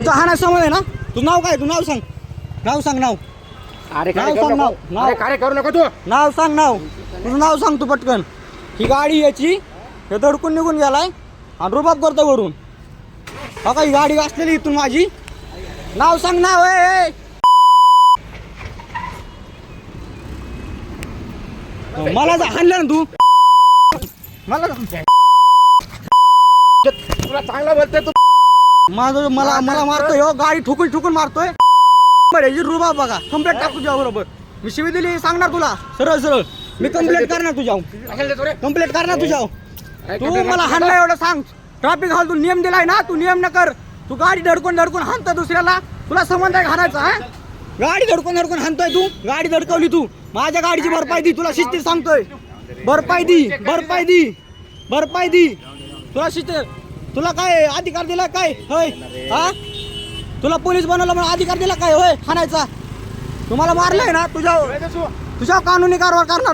तुझं हा नाही समज आहे ना. तू नाव काय, तू नाव सांग, नाव सांग, नाव. अरे नाव सांग, नाव, नाव. काय करू नको तू. नाव सांग, नाव. तुझं नाव सांग तू पटकन. ही गाडी याची हे धडकून निघून गेलाय आणि रुबाब करतो वरून. हा का ही गाडी असलेली इथून माझी. नाव सांग, नाव. ए मला हाणलं ना तू. मला तुला चांगला बोलतोय तू. माझं मला मला मारतोय हो. गाडी ठोकून ठोकून मारतोय. बरं रुबाब बघा. कंप्लेंट टाक तुझ्या बरोबर. मी शिवी दिली सांगणार तुला सरळ सरळ. मी कंप्लेंट करणार तुझ्यावर. कंप्लेंट करणार तुझ्यावर. तू मला हाणलं एवढं सांग. ट्रॅफिक हॉल तू नियम दिलाय ना, तू नियम न कर. तू गाडी धडकून धडकून हाणतोय दुसऱ्याला. तुला संबंध आहे हाणायचा. हा गाडी धडकून धडकून हाणतोय तू. गाडी धडकवली तू. माझ्या गाडीची भरपाई दी. तुला शिस्तीत सांगतोय. भरपाई दी, भरपाई दी, भरपाई दी. तुला तुला काय अधिकार दिला काय होय? हा तुला पोलीस बनवलं म्हणून अधिकार दिला काय होय हाणायचा? तुम्हाला मारलंय ना तुझ्या कानूनी कारवाई करणार.